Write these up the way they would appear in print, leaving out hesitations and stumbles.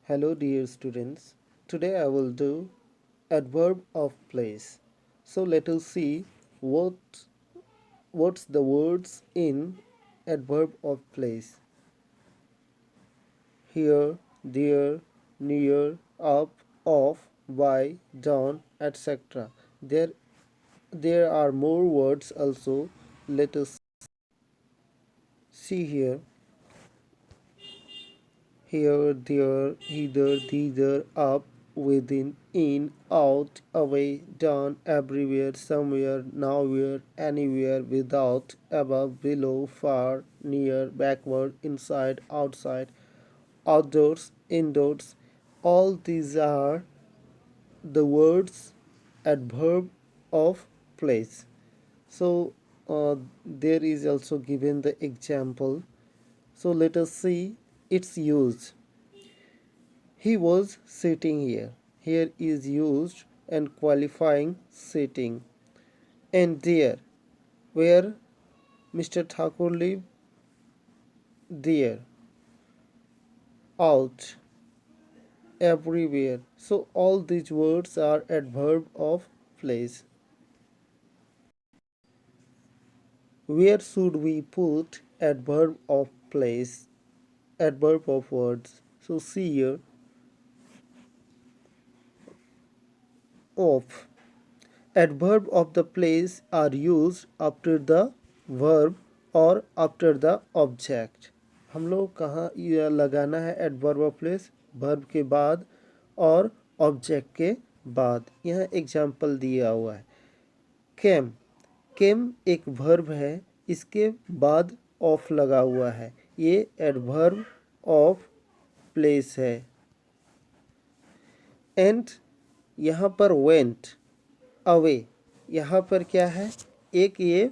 Hello dear students. Today I will do adverb of place. So let us see what's the words in adverb of place. Here, there, near, up, off, by, down, etc. There are more words also. Let us see here. Here, there, hither, thither, up, within, in, out, away, down, everywhere, somewhere, nowhere, anywhere, without, above, below, far, near, backward, inside, outside, outdoors, indoors. All these are the words adverb of place. So there is also given the example. So let us see its use. He was sitting here. Here is used and qualifying sitting. And there, where Mr. Thakur lived, there, out, everywhere. So all these words are adverb of place. Where should we put adverb of place? Adverb of words. So see here, of. Adverb of the place are used after the verb और after the object. हम लोग कहाँ ये लगाना है adverb of place? verb के बाद और object के बाद. यहाँ एग्जाम्पल दिया हुआ है. came. came एक verb है, इसके बाद of लगा हुआ है. ये adverb of place है. and यहाँ पर went, away, यहाँ पर क्या है? एक ये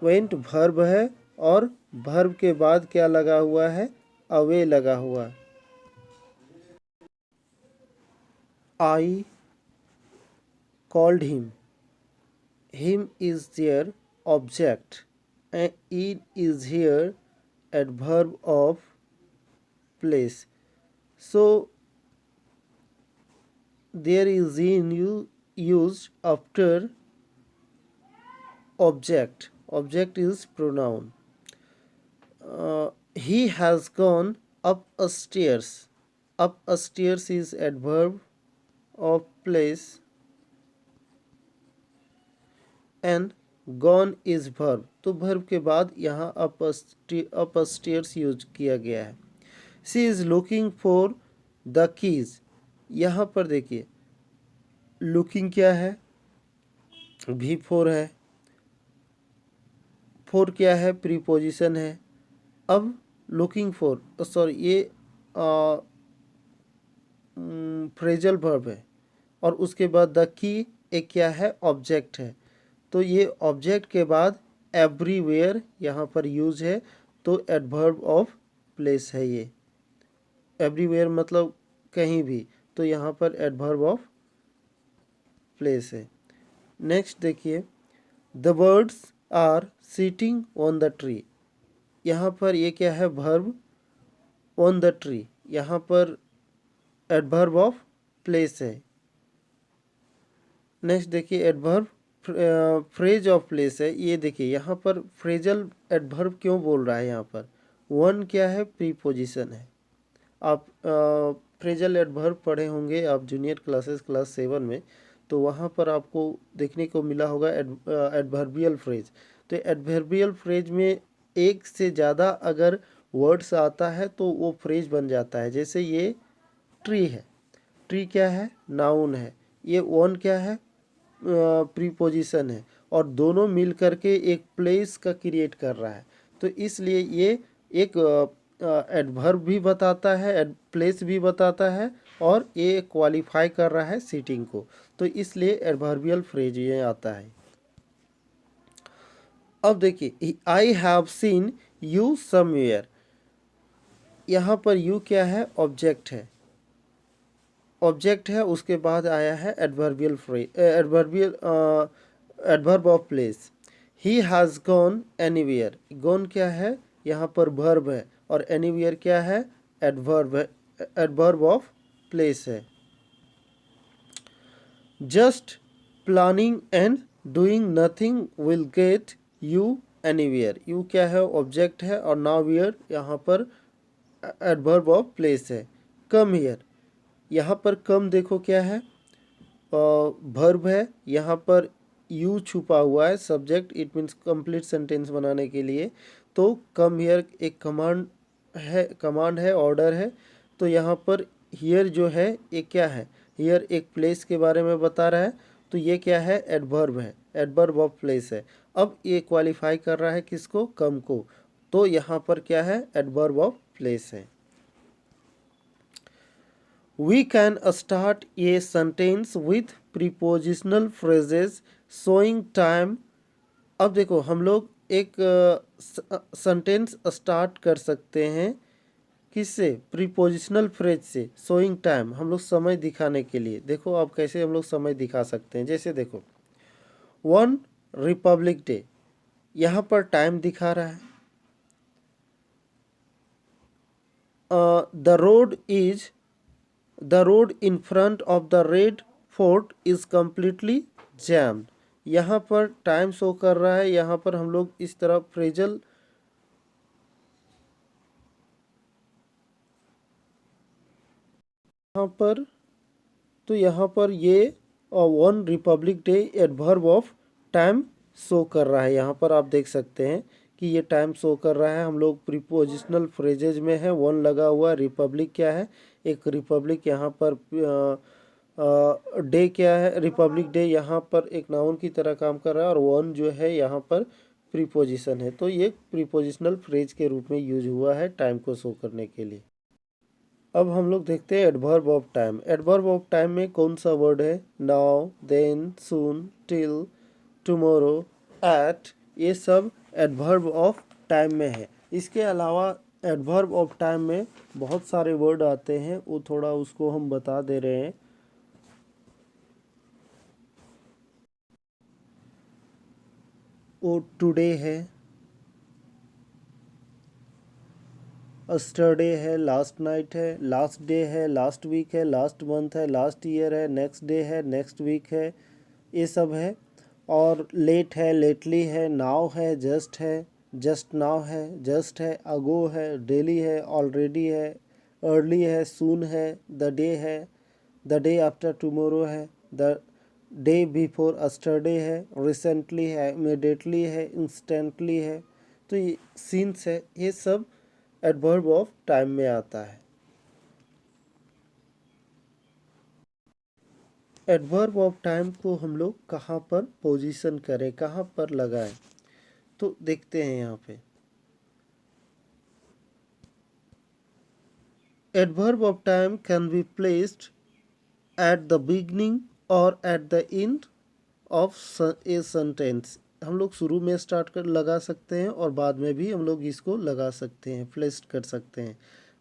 went verb है और verb के बाद क्या लगा हुआ है? away लगा हुआ. I called him. Him is their object and it is here adverb of place. So there is in used after object. Object is pronoun. He has gone up a stairs. Up a stairs is adverb of place and gone is verb. तो verb के बाद यहाँ up a stairs use किया गया है. She is looking for the keys. यहाँ पर देखिए looking क्या है? V4 है. फोर क्या है? प्रीपोजिशन है. अब लुकिंग फॉर सॉरी ये फ्रेजल वर्ब है और उसके बाद द की एक क्या है? ऑब्जेक्ट है. तो ये ऑब्जेक्ट के बाद एवरीवेयर यहाँ पर यूज है तो एडवर्ब ऑफ प्लेस है. ये एवरीवेयर मतलब कहीं भी, तो यहाँ पर एडवर्ब ऑफ प्लेस है. नेक्स्ट देखिए, the birds are sitting on the tree. यहाँ पर ये क्या है? Verb on the tree. यहाँ पर एडवर्ब ऑफ प्लेस है. नेक्स्ट देखिए एडवर्ब फ्रेज ऑफ प्लेस है. ये देखिए यहाँ पर फ्रेजल एडवर्ब क्यों बोल रहा है? यहाँ पर वन क्या है? प्रीपोजिशन है. आप फ्रेजल एडवर्ब पढ़े होंगे आप जूनियर क्लासेस क्लास 7 में, तो वहाँ पर आपको देखने को मिला होगा एडवर्बियल फ्रेज. तो एडवर्बियल फ्रेज में एक से ज़्यादा अगर वर्ड्स आता है तो वो फ्रेज बन जाता है. जैसे ये ट्री है. ट्री क्या है? नाउन है. ये वन क्या है? प्रीपोजिशन है और दोनों मिल करके एक प्लेस का क्रिएट कर रहा है. तो इसलिए ये एक एडवर्ब भी बताता है, प्लेस भी बताता है और ये क्वालिफाई कर रहा है सिटिंग को. तो इसलिए एडवर्बियल फ्रेज ये आता है. अब देखिए I have seen you somewhere. यहाँ पर यू क्या है? ऑब्जेक्ट है. ऑब्जेक्ट है उसके बाद आया है adverbial phrase adverb of place. He has gone anywhere. Gone क्या है? यहाँ पर वर्ब है और एनीवेयर क्या है? एडवर्ब है. एडवर्ब ऑफ प्लेस है। Just planning and doing nothing will get you anywhere. You क्या है, ऑब्जेक्ट है, और नाउ वेयर यहाँ पर एडवर्ब ऑफ प्लेस है। कम हियर, यहाँ पर कम देखो क्या है, वर्ब है, यहाँ पर यू छुपा हुआ है, subject, it means complete sentence बनाने के लिए। तो कम हियर एक कमांड है, ऑर्डर है। तो यहाँ पर हियर जो है ये क्या है, हियर एक प्लेस के बारे में बता रहा है, तो ये क्या है, एडवर्ब है, एडवर्ब ऑफ प्लेस है। अब ये क्वालिफाई कर रहा है किसको, कम को, तो यहाँ पर क्या है, एडवर्ब ऑफ प्लेस है। We can start a sentence with prepositional phrases showing time। अब देखो हम लोग एक सेंटेंस स्टार्ट कर सकते हैं किससे, प्रीपोजिशनल फ्रेज से, शोइंग टाइम, हम लोग समय दिखाने के लिए। देखो अब कैसे हम लोग समय दिखा सकते हैं, जैसे देखो वन रिपब्लिक डे, यहाँ पर टाइम दिखा रहा है। The road in front of the red fort is completely jammed. यहाँ पर टाइम शो कर रहा है। यहाँ पर हम लोग इस तरह फ्रेजल यहाँ पर, तो यहाँ पर ये one Republic day adverb of time show कर रहा है। यहाँ पर आप देख सकते हैं कि ये टाइम शो कर रहा है। हम लोग प्रीपोजिशनल फ्रेजेज में है, वन लगा हुआ, रिपब्लिक क्या है, एक रिपब्लिक, यहाँ पर डे क्या है, रिपब्लिक डे यहाँ पर एक नाउन की तरह काम कर रहा है, और वन जो है यहाँ पर प्रीपोजिशन है। तो ये प्रीपोजिशनल फ्रेज के रूप में यूज हुआ है टाइम को शो करने के लिए। अब हम लोग देखते हैं adverb of time. Adverb of time में कौन सा वर्ड है, नाउ, देन, सून, टिल, टुमारो, एट, ये सब एडवर्ब ऑफ टाइम में है। इसके अलावा एडवर्ब ऑफ टाइम में बहुत सारे वर्ड आते हैं, वो थोड़ा उसको हम बता दे रहे हैं। वो टुडे है, अस्टरडे है, लास्ट नाइट है, लास्ट डे है, लास्ट वीक है, लास्ट मंथ है, लास्ट ईयर है, नेक्स्ट डे है, नेक्स्ट वीक है, ये सब है। और लेट है, लेटली है, नाउ है, जस्ट नाउ है, जस्ट है, अगो है, डेली है, ऑलरेडी है, अर्ली है, सून है, द डे है, द डे आफ्टर टुमारो है, द डे बिफोर अस्टरडे है, रिसेंटली है, इमीडिएटली है, इंस्टेंटली है। तो ये सीन्स है, ये सब एडवर्ब ऑफ टाइम में आता है। एडवर्ब ऑफ टाइम को हम लोग कहाँ पर पोजीशन करें, कहाँ पर लगाएं, तो देखते हैं यहाँ पे। Adverb of time can be placed at the beginning or at the end of a sentence. हम लोग शुरू में स्टार्ट कर लगा सकते हैं, और बाद में भी हम लोग इसको लगा सकते हैं, प्लेस्ड कर सकते हैं।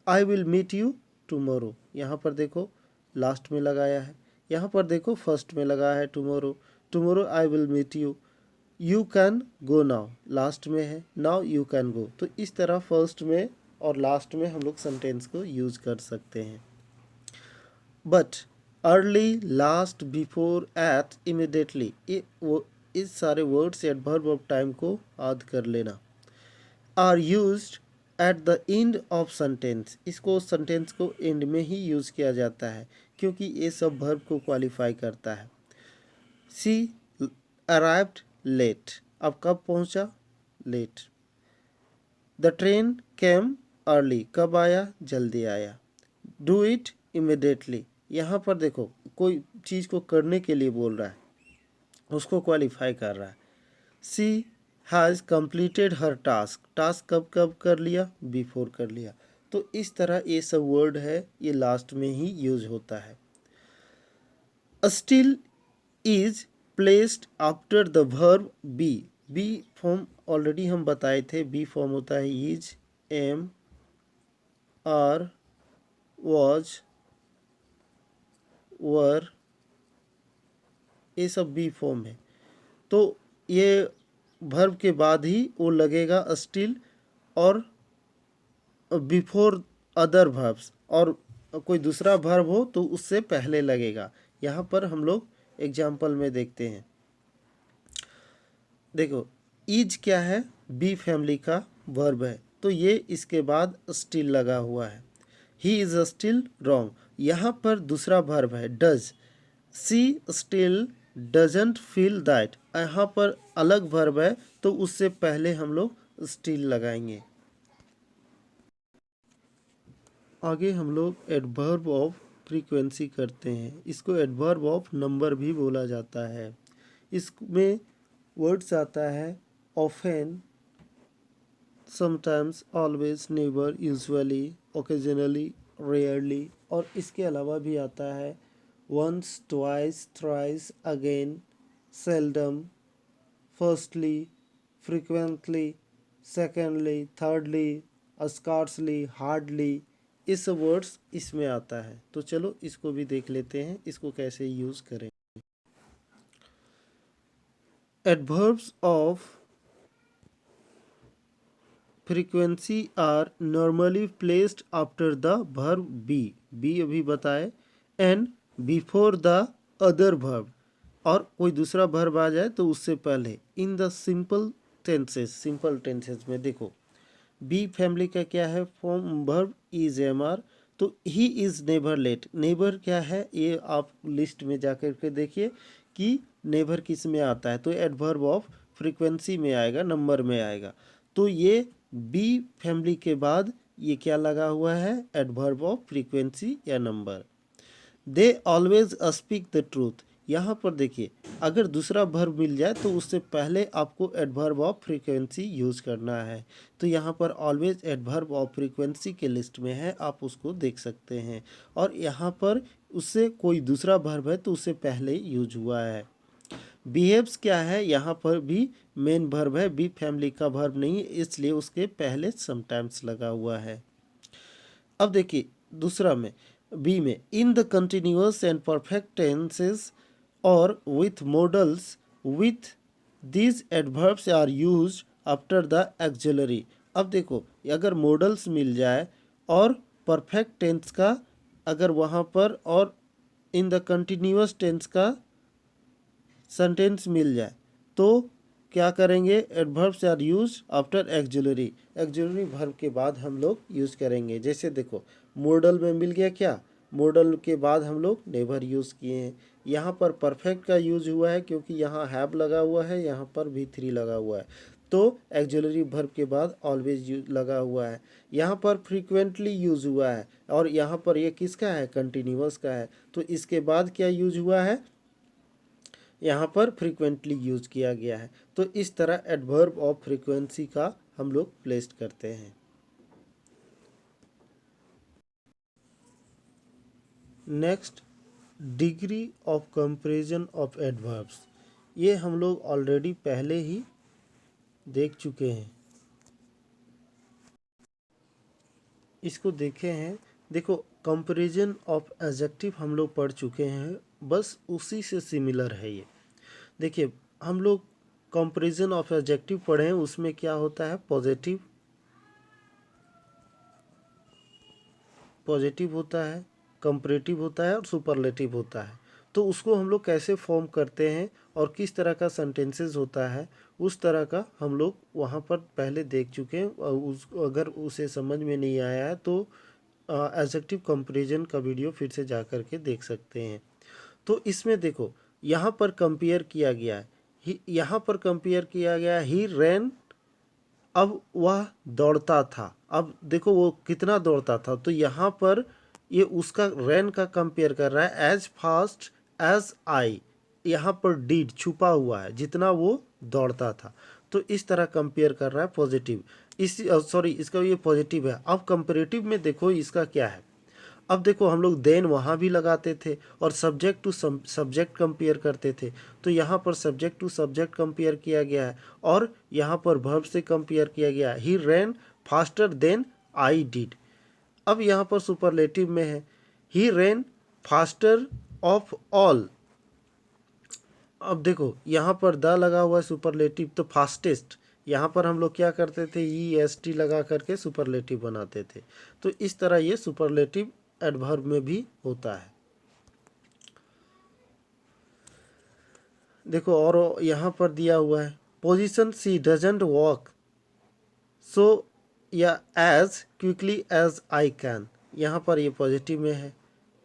I will meet you tomorrow, यहाँ पर देखो लास्ट में लगाया है। यहाँ पर देखो फर्स्ट में लगा है tomorrow, tomorrow I will meet you. You can go now, last में है, नाउ यू कैन गो। तो इस तरह फर्स्ट में और लास्ट में हम लोग सेंटेंस को यूज कर सकते हैं। But, early, last, before, at, immediately, ये वो इस सारे वर्ड्स एडवर्ब ऑफ टाइम को याद कर लेना। Are used at the end of sentence, इसको सेंटेंस को एंड में ही यूज किया जाता है, क्योंकि ये सब वर्ब को क्वालिफाई करता है। सी अराइव्ड लेट, अब कब पहुंचा, late. The train came early, कब आया, जल्दी आया। डू इट इमिडिएटली, यहाँ पर देखो कोई चीज़ को करने के लिए बोल रहा है, उसको क्वालिफाई कर रहा है। She has completed her task, task कब कब कर लिया, बिफोर कर लिया। तो इस तरह ये सब वर्ड है, ये लास्ट में ही यूज होता है। Still is placed after the verb be, be form already हम बताए थे, बी फॉर्म होता है is, am, are, was, were, ये सब बी फॉर्म है। तो ये वर्ब के बाद ही वो लगेगा स्टिल और बिफोर अदर वर्ब्स, और कोई दूसरा वर्ब हो तो उससे पहले लगेगा। यहाँ पर हम लोग एग्जाम्पल में देखते हैं। देखो इज क्या है, बी फैमिली का वर्ब है, तो ये इसके बाद स्टिल लगा हुआ है। ही इज स्टिल रॉन्ग, यहाँ पर दूसरा वर्ब है does. She still doesn't feel that, यहाँ पर अलग वर्ब है तो उससे पहले हम लोग स्टिल लगाएंगे। आगे हम लोग एडवर्ब ऑफ फ्रीक्वेंसी करते हैं। इसको एडवर्ब ऑफ नंबर भी बोला जाता है। इसमें वर्ड्स आता है often, sometimes, always, never, usually, occasionally, rarely, और इसके अलावा भी आता है once, twice, thrice, again, seldom, firstly, frequently, secondly, thirdly, scarcely, hardly, इस वर्ड्स इसमें आता है। तो चलो इसको भी देख लेते हैं, इसको कैसे यूज करें। Adverbs of frequency are normally placed after the verb be, be अभी बताए, and before the other verb, और कोई दूसरा वर्ब आ जाए तो उससे पहले। In the simple tenses, simple tenses में देखो बी फैमिली का क्या है form, verb is am are, तो he is never late. Never क्या है ये आप लिस्ट में जाकर के देखिए कि नेवर किस में आता है, तो एडवर्ब ऑफ फ्रीक्वेंसी में आएगा, नंबर में आएगा। तो ये बी फैमिली के बाद ये क्या लगा हुआ है, एडवर्ब ऑफ फ्रीक्वेंसी या number. They always speak the truth, यहाँ पर देखिए अगर दूसरा वर्ब मिल जाए तो उससे पहले आपको एडवर्ब ऑफ फ्रीक्वेंसी यूज करना है। तो यहाँ पर ऑलवेज एडवर्ब ऑफ फ्रीक्वेंसी के लिस्ट में है, आप उसको देख सकते हैं। और यहाँ पर उससे कोई दूसरा वर्ब है तो उससे पहले यूज हुआ है। बिहेव्स क्या है, यहाँ पर भी मेन वर्ब है, बी फैमिली का वर्ब नहीं है, इसलिए उसके पहले समटाइम्स लगा हुआ है। अब देखिए दूसरा में बी में in the continuous and perfect tenses और with modals with these adverbs are used after the auxiliary. अब देखो अगर मॉडल्स मिल जाए और परफेक्ट टेंस का अगर वहाँ पर और इन द कंटिन्यूअस टेंस का सेंटेंस मिल जाए तो क्या करेंगे, adverbs are use after auxiliary, auxiliary verb के बाद हम लोग यूज करेंगे। जैसे देखो मॉडल में मिल गया क्या, मॉडल के बाद हम लोग नेवर यूज़ किए हैं। यहाँ पर परफेक्ट का यूज हुआ है क्योंकि यहाँ हैव लगा हुआ है, यहाँ पर भी थ्री लगा हुआ है, तो एक्सिलरी वर्ब के बाद ऑलवेज यूज लगा हुआ है। यहाँ पर फ्रीक्वेंटली यूज हुआ है और यहाँ पर ये किसका है, कंटिन्यूअस का है, तो इसके बाद क्या यूज हुआ है, यहाँ पर फ्रीक्वेंटली यूज किया गया है। तो इस तरह एडवर्ब ऑफ फ्रीक्वेंसी का हम लोग प्लेस्ड करते हैं। Next, degree of comparison of adverbs, ये हम लोग ऑलरेडी पहले ही देख चुके हैं, इसको देखे हैं। देखो कंपैरिजन ऑफ एडजेक्टिव हम लोग पढ़ चुके हैं, बस उसी से सिमिलर है ये। देखिए हम लोग कंपैरिजन ऑफ एडजेक्टिव पढ़े हैं, उसमें क्या होता है, पॉजिटिव, पॉजिटिव होता है, कंपैरेटिव होता है और सुपरलेटिव होता है। तो उसको हम लोग कैसे फॉर्म करते हैं और किस तरह का सेंटेंसेस होता है, उस तरह का हम लोग वहाँ पर पहले देख चुके हैं। अगर उसे समझ में नहीं आया है तो एडजेक्टिव कंपैरिजन का वीडियो फिर से जा कर के देख सकते हैं। तो इसमें देखो यहाँ पर कंपेयर किया गया है, यहाँ पर कंपेयर किया गया है ही रैन, अब वह दौड़ता था। अब देखो वो कितना दौड़ता था, तो यहाँ पर ये उसका रैन का कंपेयर कर रहा है एज फास्ट एज आई, यहाँ पर डीड छुपा हुआ है, जितना वो दौड़ता था, तो इस तरह कंपेयर कर रहा है पॉजिटिव। इस सॉरी इसका ये पॉजिटिव है। अब कंपेरेटिव में देखो इसका क्या है, अब देखो हम लोग देन वहाँ भी लगाते थे और सब्जेक्ट टू सब्जेक्ट कंपेयर करते थे, तो यहाँ पर सब्जेक्ट टू सब्जेक्ट कंपेयर किया गया है और यहाँ पर वर्ब से कंपेयर किया गया है, ही रैन फास्टर देन आई डिड। अब यहाँ पर सुपरलेटिव में है, ही रैन फास्टर ऑफ ऑल। अब देखो यहाँ पर द लगा हुआ है सुपरलेटिव, तो फास्टेस्ट, यहाँ पर हम लोग क्या करते थे, ई एस टी लगा करके सुपरलेटिव बनाते थे। तो इस तरह ये सुपरलेटिव एडवर्ब में भी होता है। देखो और यहाँ पर दिया हुआ है position she doesn't walk so या as quickly as I can, यहाँ पर ये पॉजिटिव में है।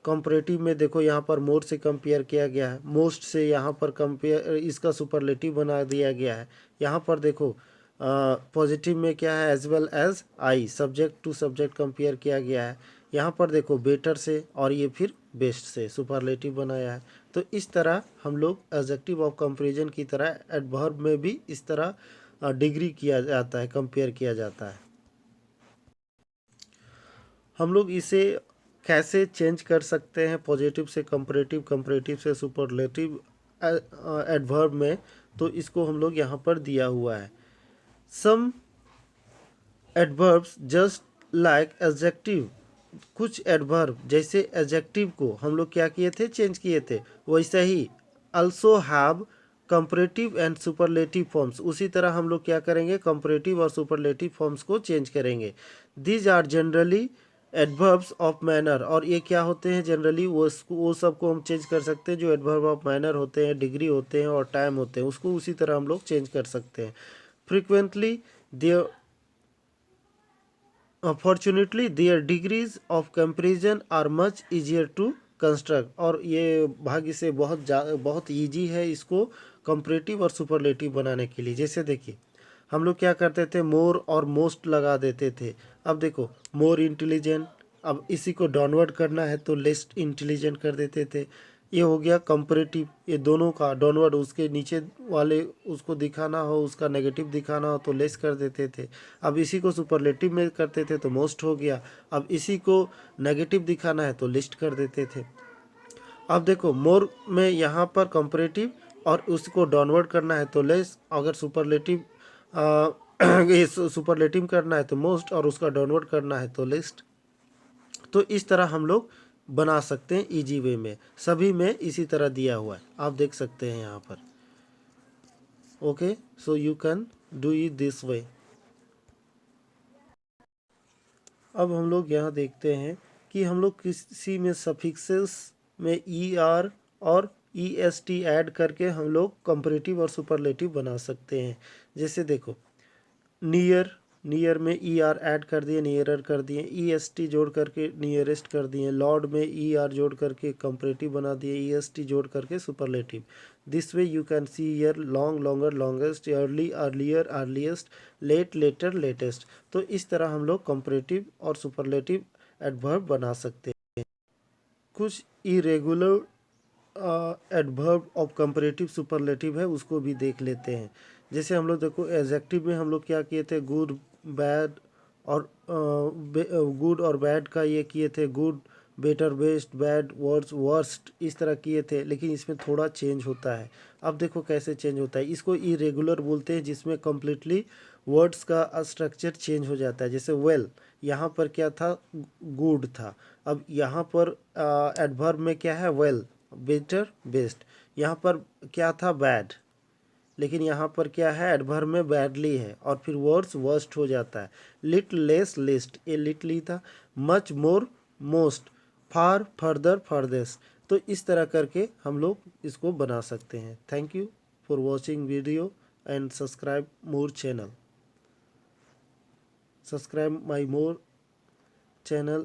कंपैरेटिव में देखो यहाँ पर मोर से कंपेयर किया गया है, मोस्ट से यहाँ पर कंपेयर इसका सुपरलेटिव बना दिया गया है। यहाँ पर देखो पॉजिटिव में क्या है, as well as I, subject to subject compare किया गया है। यहाँ पर देखो बेटर से और ये फिर बेस्ट से सुपरलेटिव बनाया है। तो इस तरह हम लोग एडजेक्टिव ऑफ कंपैरिजन की तरह एडवर्ब में भी इस तरह डिग्री किया जाता है, कंपेयर किया जाता है। हम लोग इसे कैसे चेंज कर सकते हैं पॉजिटिव से कंपैरेटिव, कंपैरेटिव से सुपरलेटिव एडवर्ब में, तो इसको हम लोग यहाँ पर दिया हुआ है। सम एडवर्ब्स जस्ट लाइक एडजेक्टिव, कुछ एडवर्ब जैसे एडजेक्टिव को हम लोग क्या किए थे, चेंज किए थे, वैसा ही also have comparative and superlative forms, उसी तरह हम लोग क्या करेंगे, कंपैरेटिव और सुपरलेटिव फॉर्म्स को चेंज करेंगे। These are generally adverbs of manner, और ये क्या होते हैं जनरली, वो सबको हम चेंज कर सकते हैं जो एडवर्ब ऑफ मैनर होते हैं, डिग्री होते हैं और टाइम होते हैं, उसको उसी तरह हम लोग चेंज कर सकते हैं। Frequently there fortunately there degrees of comparison are much easier to construct, और ये भाग्य से बहुत ईजी है इसको कंपैरेटिव और सुपरलेटिव बनाने के लिए। जैसे देखिए हम लोग क्या करते थे, मोर और मोस्ट लगा देते थे। अब देखो मोर इंटेलिजेंट, अब इसी को डाउनवर्ड करना है तो लेस इंटेलिजेंट कर देते थे। ये हो गया कंपैरेटिव, ये दोनों का डाउनवर्ड, उसके नीचे वाले उसको दिखाना हो, उसका नेगेटिव दिखाना हो तो लेस कर देते थे। अब इसी को सुपरलेटिव में करते थे तो मोस्ट हो गया। अब इसी को नेगेटिव दिखाना है तो लिस्ट कर देते थे। अब देखो मोर में यहाँ पर कंपैरेटिव और उसको डाउनवर्ड करना है तो लेस, अगर सुपरलेटिव ये सुपरलेटिव करना है तो मोस्ट और उसका डाउनवर्ड करना है तो लिस्ट। तो इस तरह हम लोग बना सकते हैं इजी वे में, सभी में इसी तरह दिया हुआ है, आप देख सकते हैं यहाँ पर। Okay, so you can do it this way. अब हम लोग यहाँ देखते हैं कि हम लोग किसी में सफिक्सेस में ई आर और ई एस टी ऐड करके हम लोग कंपैरेटिव और सुपरलेटिव बना सकते हैं। जैसे देखो नियर, नियर में ई आर ऐड कर दिए, नियरर कर दिए, ई एस टी जोड़ करके नियरेस्ट कर दिए, लॉर्ड में ई आर जोड़ करके कंपैरेटिव बना दिए, ई एस टी जोड़ करके superlative. This way you can see year, long longer longest, early earlier earliest, late later latest. तो इस तरह हम लोग कंपैरेटिव और सुपरलेटिव एडवर्ब बना सकते हैं। कुछ irregular adverb of comparative superlative है, उसको भी देख लेते हैं। जैसे हम लोग देखो एडजेक्टिव में हम लोग क्या किए थे, गुड बैड और गुड और बैड का ये किए थे, good better best bad worse worst, इस तरह किए थे, लेकिन इसमें थोड़ा चेंज होता है। अब देखो कैसे चेंज होता है, इसको इरेगुलर बोलते हैं, जिसमें कम्प्लीटली वर्ड्स का स्ट्रक्चर चेंज हो जाता है। जैसे वेल, यहाँ पर क्या था, गुड था, अब यहाँ पर एडवर्ब में क्या है, वेल, बेटर बेस्ट। यहाँ पर क्या था, बैड, लेकिन यहाँ पर क्या है, एडवर्ब में बैडली है, और फिर वर्ड्स वर्स्ट हो जाता है। लिट लेस लिस्ट, ये लिटली था। मच मोर मोस्ट, फार फर्दर फर्देस्ट। तो इस तरह करके हम लोग इसको बना सकते हैं। Thank you for watching video and subscribe more channel, subscribe my more channel